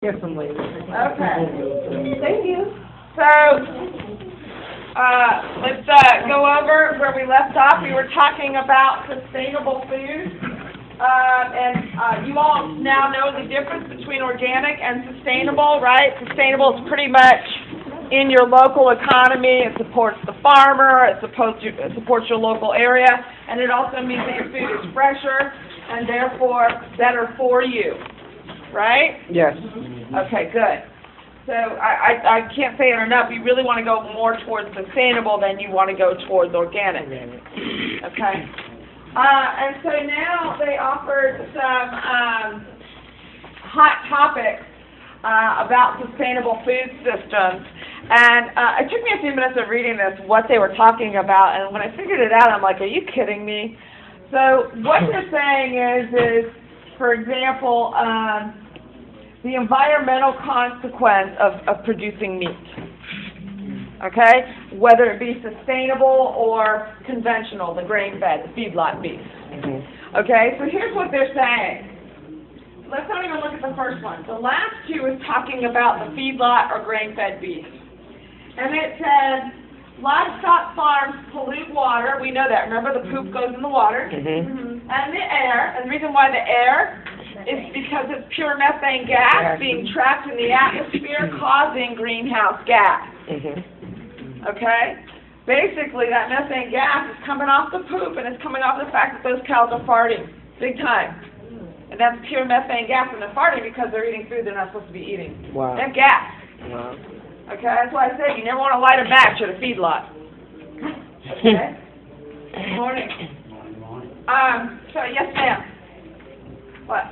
Here's some ladies. Okay. Thank you. So, let's go over where we left off. We were talking about sustainable food. You all now know the difference between organic and sustainable, right? Sustainable is pretty much in your local economy. It supports the farmer. It supports your local area. And it also means that your food is fresher and therefore better for you. Right? Yes. Okay, good. So I can't say it enough. You really want to go more towards sustainable than you want to go towards organic. Okay? And so now they offered some hot topics about sustainable food systems. And it took me a few minutes of reading this, what they were talking about. And when I figured it out, I'm like, are you kidding me? So what they're saying is for example, the environmental consequence of producing meat, okay? Whether it be sustainable or conventional, the grain-fed, the feedlot beef. Okay, so here's what they're saying. Let's not even look at the first one. The last two is talking about the feedlot or grain-fed beef. And it says, livestock farms pollute water. We know that. Remember, the poop goes in the water. And the air. And the reason why the air is because it's pure methane gas being trapped in the atmosphere causing greenhouse gas. Okay? Basically, that methane gas is coming off the poop, and it's coming off the fact that those cows are farting. Big time. And that's pure methane gas, and they're farting because they're eating food they're not supposed to be eating. Wow. That's gas. Wow. Okay? That's why I say you never want to light a match at a feedlot. Okay? Good morning. So, yes, ma'am. What?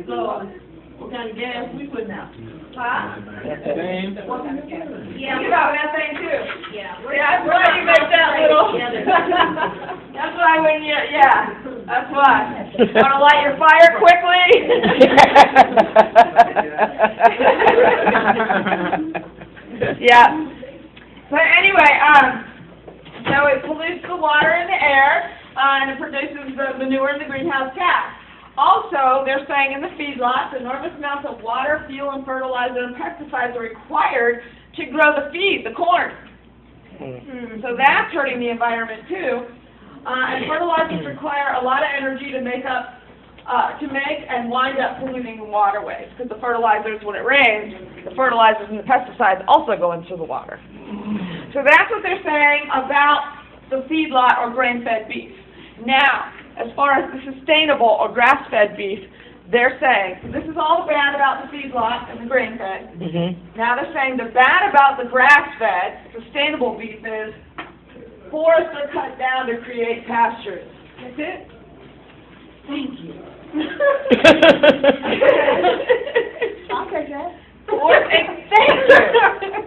So, what kind of gas we putting out? Huh? Same. What kind of gas? Yeah, you know methane too. Yeah. Yeah, that's why you make that little. That's why when you, that's why. Want to light your fire quickly? Yeah. But anyway, so it pollutes the water and the air, and it produces the manure and the greenhouse gas. Also, they're saying in the feedlots, enormous amounts of water, fuel, and fertilizer and pesticides are required to grow the feed, the corn. So that's hurting the environment too. And fertilizers require a lot of energy to make and wind up polluting the waterways. Because the fertilizers, when it rains, the fertilizers and the pesticides also go into the water. So that's what they're saying about the feedlot or grain-fed beef. Now, as far as the sustainable or grass-fed beef, they're saying, so this is all the bad about the feedlot and the grain-fed. Now they're saying the bad about the grass-fed, sustainable beef is forests are cut down to create pastures. That's it? Thank you. Okay, Jeff. Thank you.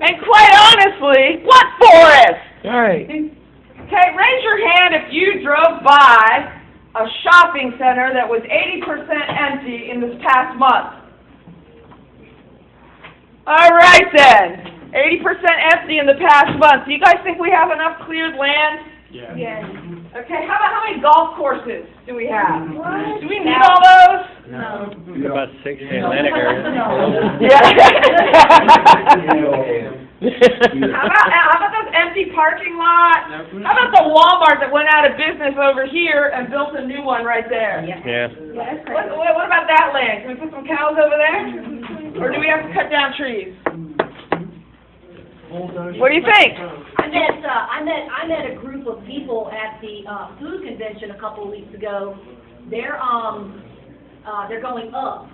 And quite honestly, what forest? All right. Okay, raise your hand if you drove by a shopping center that was 80% empty in this past month. All right then, 80% empty in the past month. Do you guys think we have enough cleared land? Yes. Okay, how many golf courses do we have? What? Do we need all those? No. About 6 in Atlantic area. How about those empty parking lots? How about the Walmart that went out of business over here and built a new one right there? Yeah. What about that land? Can we put some cows over there? Or do we have to cut down trees? What do you think? I met a group of people at the food convention a couple of weeks ago. They're going up.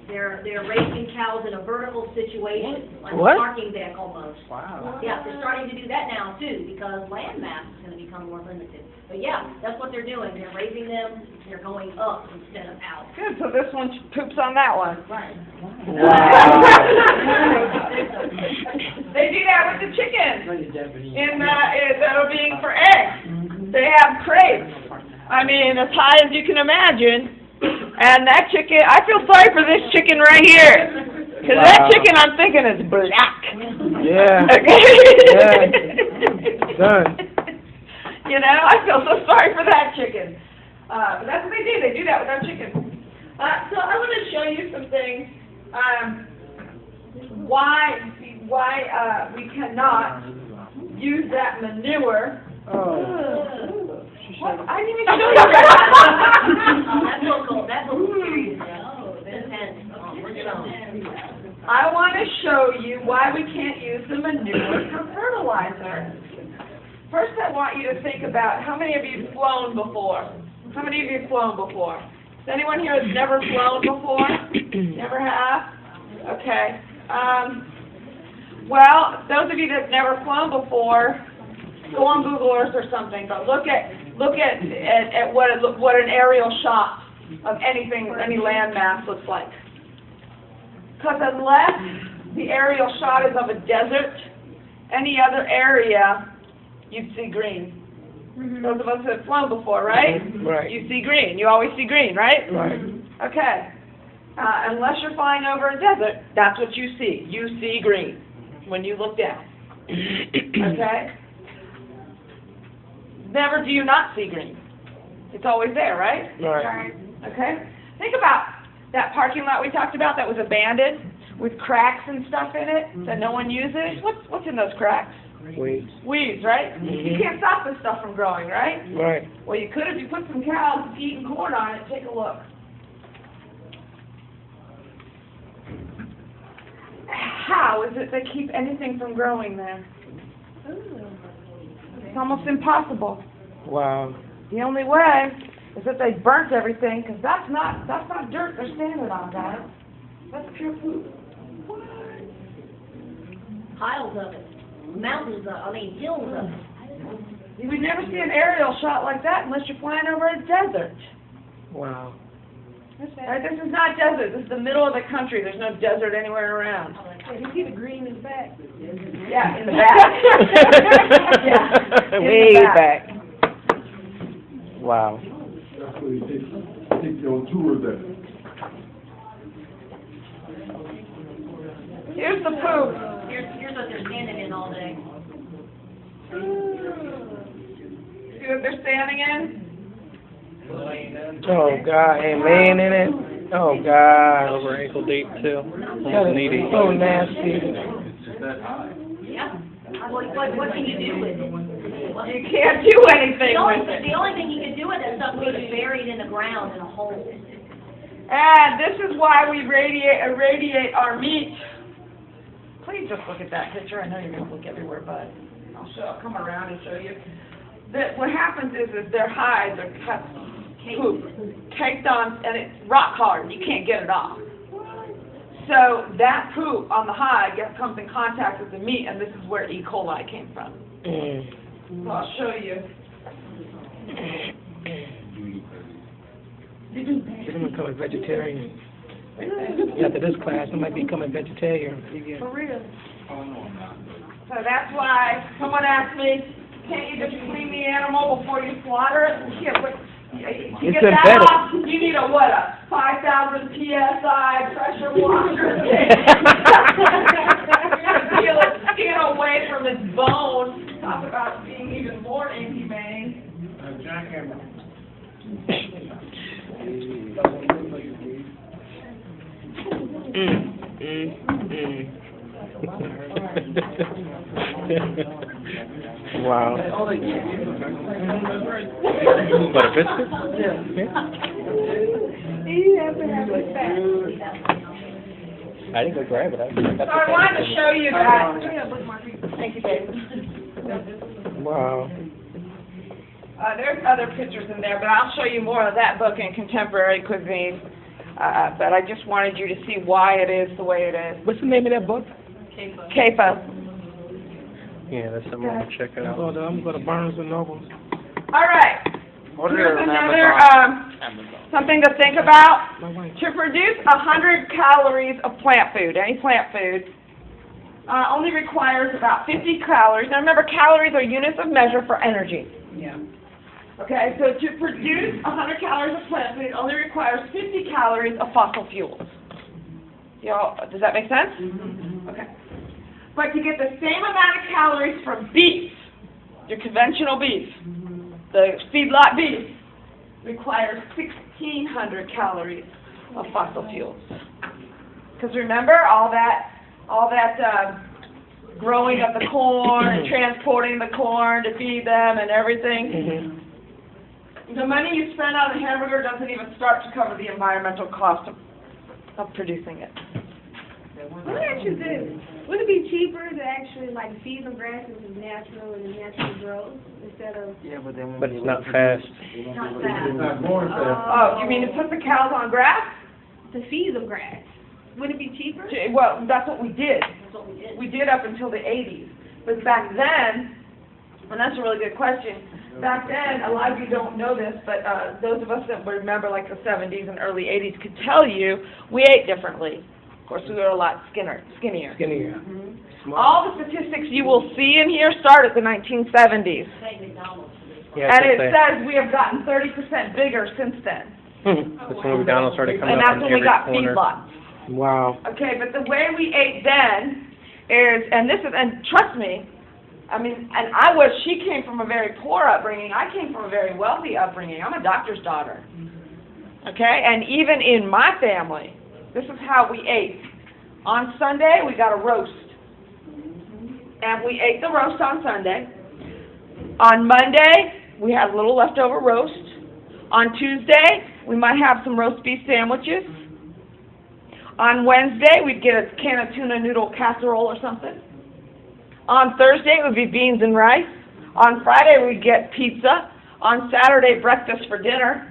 They're raising cows in a vertical situation, like What? a parking deck almost. Wow. Yeah, they're starting to do that now too, because land mass is going to become more limited. But yeah, that's what they're doing. They're raising them. They're going up instead of out. Good, so this one poops on that one. Right. They do that with the chickens that are being for eggs. They have crates. I mean, as high as you can imagine. And that chicken, I feel sorry for this chicken right here. Because that chicken, I'm thinking, is black. Yeah. Okay? Done. You know, I feel so sorry for that chicken. But that's what they do. They do that with our chickens. So I want to you some things, why we cannot use that manure. What? I didn't even show you that. That's a little serious. I want to show you why we can't use the manure for fertilizer. First, I want you to think about how many of you have flown before? How many of you have flown before? Is anyone here that's never flown before? Never have? Okay. Well, those of you that have never flown before, go on Google Earth or something, but look at what an aerial shot of anything, any landmass looks like. Because unless the aerial shot is of a desert, any other area, you'd see green. Those of us who have flown before, right? Right. You see green. You always see green, right? Right. Okay. Unless you're flying over a desert, that's what you see. You see green when you look down. Okay? Never do you not see green. It's always there, right? Right. Okay? Think about that parking lot we talked about that was abandoned with cracks and stuff in it that no one uses. What's in those cracks? Weeds. Weeds, right? You can't stop this stuff from growing, right? Right. Well, you could if you put some cows eating corn on it. Take a look. How is it they keep anything from growing there? It's almost impossible. Wow. The only way is that they burnt everything, because that's not dirt they're standing on, guys. That's pure poop. Piles of it, mountains of, hills of it. You would never see an aerial shot like that unless you're flying over a desert. Wow. Right, this is not desert. This is the middle of the country. There's no desert anywhere around. You see the green in the back? Yeah, in the back. Yeah, in Way the back. Wow. Actually, take you on tour there. Here's the poop. Here's what they're standing in all day. See what they're standing in? Oh God, and laying in it. Oh God. Over ankle deep too. That is Knee deep. so nasty. Yeah. What can you do with it? You can't do anything with it. The only thing you can do with it is something that's buried in the ground in a hole. And this is why we irradiate our meat. Please just look at that picture. I know you're going to look everywhere, but I'll come around and show you. What happens is their hides are cut, poop, caked on, and it's rock hard. You can't get it off. So that poop on the hide comes in contact with the meat, and this is where E. coli came from. So I'll show you. She's gonna become a vegetarian. After this class, I might become a vegetarian. For real. So that's why someone asked me, can't you just clean the animal before you slaughter it? Yeah, but to It's get that embedded. off, you need a 5,000 PSI pressure washer. Peel its skin away from its bones. Talk about being even more inhumane. Wow. What, a biscuit? I didn't go grab it. So I wanted to show you that. Thank you, David. Wow. There's other pictures in there, but I'll show you more of that book in Contemporary Cuisine. But I just wanted you to see why it is the way it is. What's the name of that book? CAFO. Yeah, that's something I'm gonna check it out. I'm gonna go to Barnes and Noble. All right. Order Here's it on another Amazon. something to think about. My wife. To produce 100 calories of plant food, any plant food, only requires about 50 calories. Now remember, calories are units of measure for energy. Yeah. Okay, so to produce 100 calories of plant food, it only requires 50 calories of fossil fuels. You know, does that make sense? Okay. But to get the same amount of calories from beef, your conventional beef, the feedlot beef, requires 1,600 calories of fossil fuels. Because remember all that growing of the corn and transporting the corn to feed them and everything. Mm-hmm. The money you spend on a hamburger doesn't even start to cover the environmental cost of producing it. Let me ask you this. Would it be cheaper to actually like feed them grasses as natural and natural growth instead of? But it's not fast. Not It's fast. not going fast. Oh, you mean to put the cows on grass? To feed them grass. Would it be cheaper? Well, that's what we did. That's what we did. We did up until the 80s. But back then, and that's a really good question, back then, a lot of you don't know this, but those of us that remember like the 70s and early 80s could tell you we ate differently. Of course, we were a lot skinnier. Skinnier. All the statistics you will see in here start at the 1970s. Say McDonald's. Yeah, And that's it says we have gotten 30% bigger since then. That's when McDonald's started coming And up that's on when we every got corner. feedlots. Wow. Okay, but the way we ate then is, and trust me, I mean, she came from a very poor upbringing. I came from a very wealthy upbringing. I'm a doctor's daughter. Okay, and even in my family, this is how we ate. On Sunday, we got a roast. And we ate the roast on Sunday. On Monday, we had a little leftover roast. On Tuesday, we might have some roast beef sandwiches. On Wednesday, we'd get a can of tuna noodle casserole or something. On Thursday, it would be beans and rice. On Friday, we'd get pizza. On Saturday, breakfast for dinner.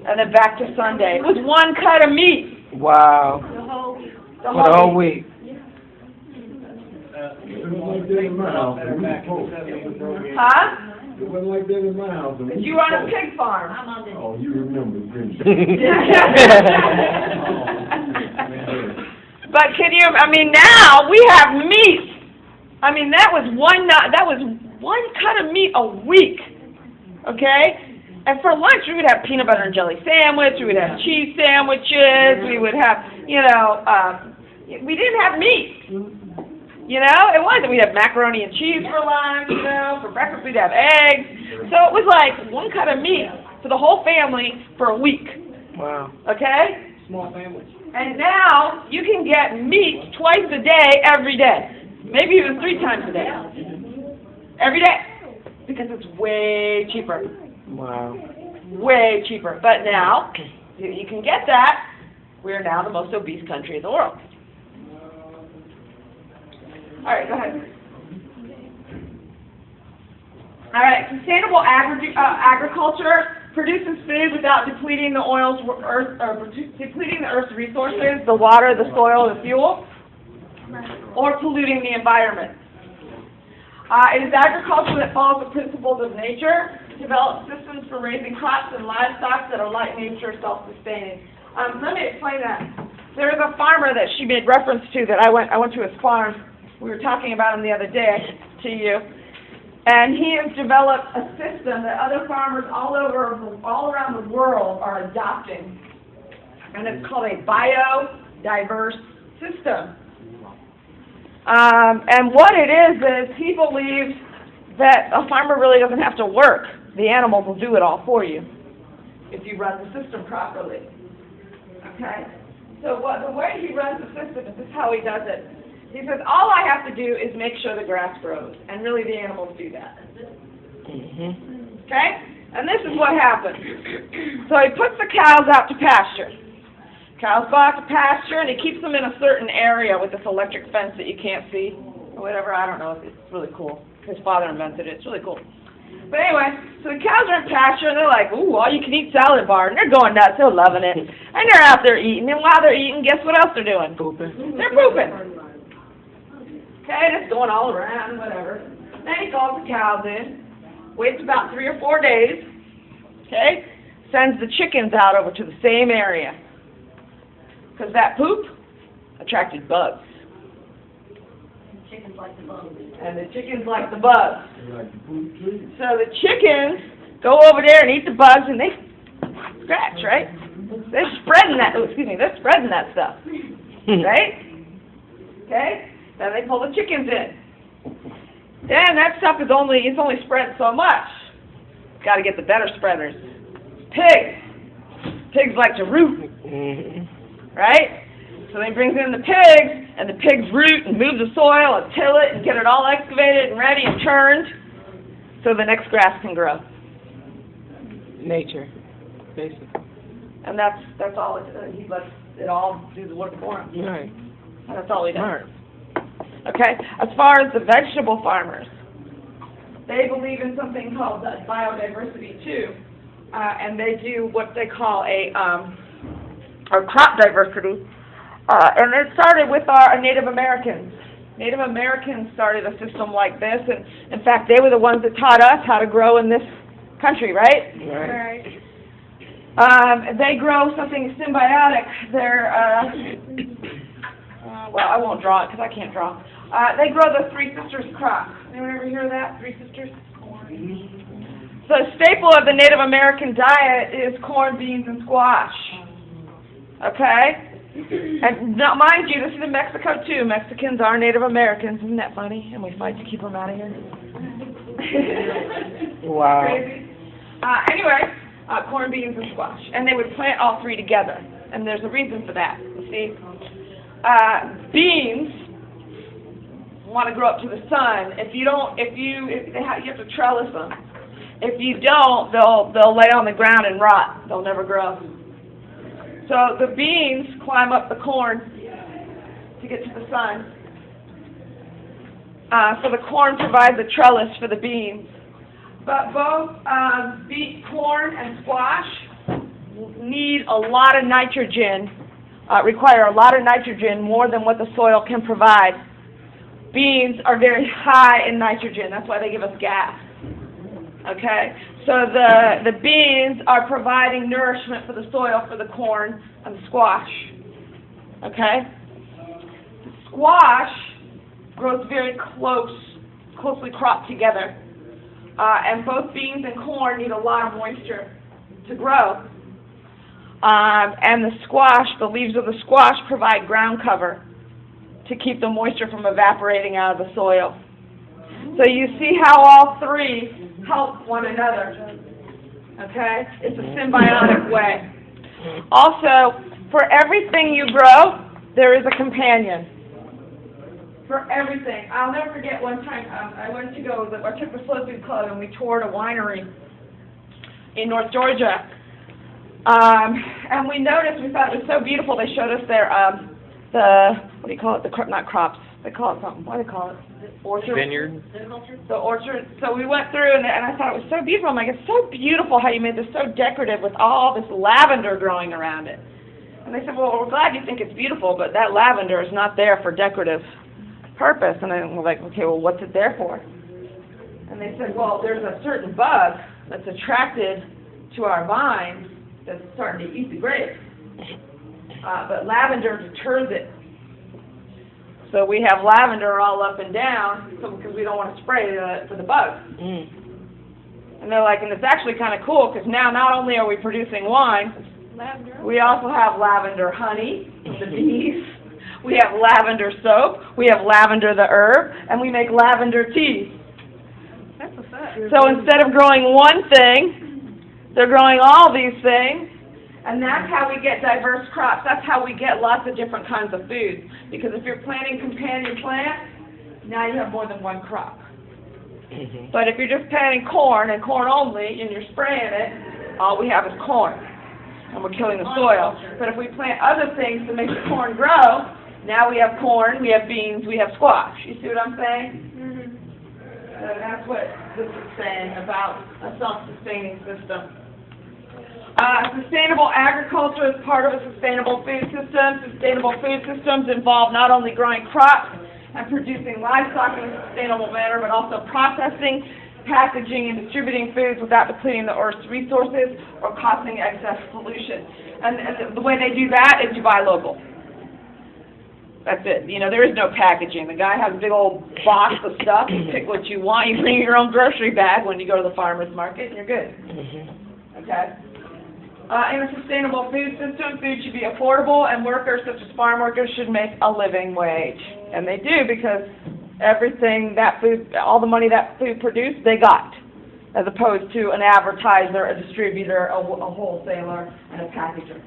And then back to Sunday. It was one cut of meat. Wow. The whole week. The For the whole week. It wasn't like that in my house. when we was poor. Huh? It wasn't like that in my house. when we You was run a poor. pig farm. I'm on the. Oh, you remember, didn't you? But can you, I mean, now we have meat. I mean, that was one cut of meat a week, okay? And for lunch, we would have peanut butter and jelly sandwich, we would have cheese sandwiches, we would have, we didn't have meat. You know, it wasn't. We'd have macaroni and cheese for lunch, for breakfast we'd have eggs. So it was like one cut of meat for the whole family for a week, Wow. okay? Small families. And now you can get meat twice a day, every day. Maybe even 3 times a day. Every day. Because it's way cheaper. Wow. Way cheaper. But now, you can get that. We're now the most obese country in the world. All right, go ahead. All right, sustainable agriculture produces food without depleting the depleting the earth's resources, the water, the soil, the fuel, or polluting the environment. It is agriculture that follows the principles of nature, develops systems for raising crops and livestock that are like nature, self-sustaining. Let me explain that. There is a farmer that she made reference to that I went to his farm. We were talking about him the other day to you. And he has developed a system that other farmers all around the world are adopting. And it's called a biodiverse system. And what it is he believes that a farmer really doesn't have to work. The animals will do it all for you if you run the system properly. Okay? So the way he runs the system, this is how he does it. He says, all I have to do is make sure the grass grows, and really the animals do that. Mm-hmm. Okay? And this is what happens. So he puts the cows out to pasture. Cows go out to pasture, and he keeps them in a certain area with this electric fence that you can't see, or whatever. I don't know. It's really cool. His father invented it. It's really cool. But anyway, so the cows are in pasture, and they're like, ooh, all-you-can-eat salad bar, and they're going nuts. They're loving it. And they're out there eating, and while they're eating, guess what else they're doing? Pooping. They're pooping. Okay, and it's going all around, whatever. Then he calls the cows in, waits about 3 or 4 days, okay, sends the chickens out over to the same area. Because that poop attracted bugs. Chickens like the bugs. And the chickens like the bugs. They like to poop too. So the chickens go over there and eat the bugs, and they scratch, right? They're spreading that, they're spreading that stuff, right? Okay? Then they pull the chickens in. Then that stuff is only spread so much. Got to get the better spreaders. Pigs. Pigs like to root, Mm-hmm. right? So they brings in the pigs, and the pigs root and move the soil and till it and get it all excavated and ready and turned so the next grass can grow. Nature, basically. And that's all he lets it all do the work for him. Right. And that's all he does. Smart. Okay? As far as the vegetable farmers, they believe in something called biodiversity too. And they do what they call a crop diversity. And it started with our Native Americans. Native Americans started a system like this, and in fact, they were the ones that taught us how to grow in this country, right? Right. They grow something symbiotic. They're, well, I won't draw it because I can't draw. They grow the Three Sisters crop. Anyone ever hear of that? Three Sisters? The staple of the Native American diet is corn, beans, and squash. Okay? And now, mind you, this is in Mexico too. Mexicans are Native Americans. Isn't that funny? And we fight to keep them out of here. Wow. Crazy. Anyway, corn, beans, and squash. And they would plant all three together. And there's a reason for that. You see, beans want to grow up to the sun. If you don't, you have to trellis them. If you don't, they'll lay on the ground and rot. They'll never grow. So the beans climb up the corn to get to the sun. So the corn provides the trellis for the beans. But both corn and squash need a lot of nitrogen, require a lot of nitrogen, more than what the soil can provide. Beans are very high in nitrogen. That's why they give us gas. Okay? So the beans are providing nourishment for the soil for the corn and the squash. Okay? The squash grows very closely cropped together. And both beans and corn need a lot of moisture to grow. And the squash, the leaves of the squash provide ground cover to keep the moisture from evaporating out of the soil. So you see how all three help one another. Okay? It's a symbiotic way. Also, for everything you grow, there is a companion. For everything. I'll never forget one time I took the Slow Food Club and we toured a winery in North Georgia. And we noticed, we thought it was so beautiful, they showed us their, what do you call it? Not crops. They call it something. What do they call it? Orchard? Vineyard. The orchard. So we went through and I thought it was so beautiful. I'm like, it's so beautiful how you made this so decorative with all this lavender growing around it. And they said, well, we're glad you think it's beautiful, but that lavender is not there for decorative purpose. And I was like, okay, well, what's it there for? And they said, well, there's a certain bug that's attracted to our vines that's starting to eat the grapes. But lavender deters it. So we have lavender all up and down because we don't want to spray for the bugs. And they're like, and it's actually kind of cool because now not only are we producing wine, we also have lavender honey, the bees. We have lavender soap. We have lavender the herb, and we make lavender tea. That's what's up. So instead of growing one thing, they're growing all these things. And that's how we get diverse crops. That's how we get lots of different kinds of food. Because if you're planting companion plants, now you have more than one crop. But if you're just planting corn and corn only, and you're spraying it, all we have is corn. And we're killing the soil. But if we plant other things to make the corn grow, now we have corn, we have beans, we have squash. You see what I'm saying? So that's what this is saying about a self-sustaining system. Sustainable agriculture is part of a sustainable food system. Sustainable food systems involve not only growing crops and producing livestock in a sustainable manner, but also processing, packaging, and distributing foods without depleting the Earth's resources or causing excess pollution. And the way they do that is you buy local. That's it. You know, there is no packaging. The guy has a big old box of stuff. You pick what you want. You bring your own grocery bag when you go to the farmer's market, and you're good. Okay? In a sustainable food system, food should be affordable, and workers, such as farm workers, should make a living wage. And they do, because everything that food, all the money that food produced, they got. as opposed to an advertiser, a distributor, a wholesaler, and a packager.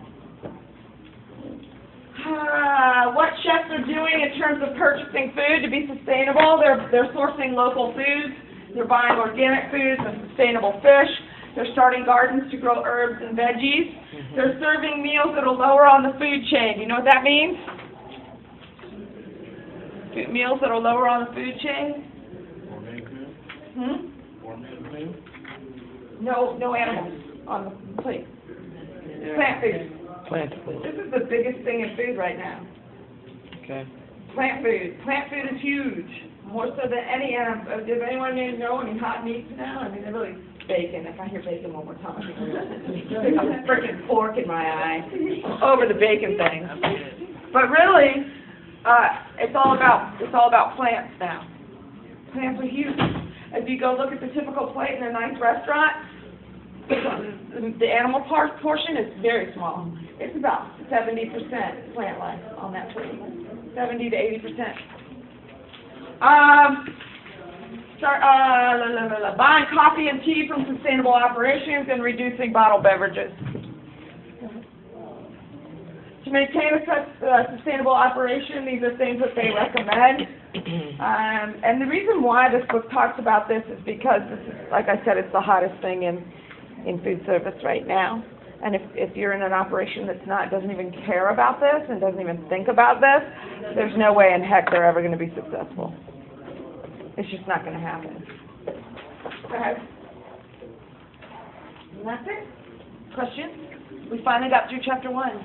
What chefs are doing in terms of purchasing food to be sustainable? They're sourcing local foods, they're buying organic foods and sustainable fish, they're starting gardens to grow herbs and veggies, they're serving meals that are lower on the food chain. You know what that means? Meals that are lower on the food chain? No animals on the plate. Plant food. Plant food. This is the biggest thing in food right now. Okay. Plant food. Plant food is huge. More so than any animal. Does anyone know any hot meats now? I mean, they're really bacon. If I hear bacon one more time, I think I'm a freaking fork in my eye over the bacon thing. But really, it's all about plants now. Plants are huge. If you go look at the typical plate in a nice restaurant, the animal portion is very small. It's about 70% plant life on that plate. 70 to 80%. Buying coffee and tea from sustainable operations and reducing bottled beverages. To maintain a sustainable operation, these are things that they recommend. And the reason why this book talks about this is because this is, like I said, it's the hottest thing in food service right now. And if you're in an operation doesn't even care about this and doesn't even think about this, there's no way in heck they're ever going to be successful. It's just not going to happen. Okay. And that's it. Questions? We finally got through chapter 1.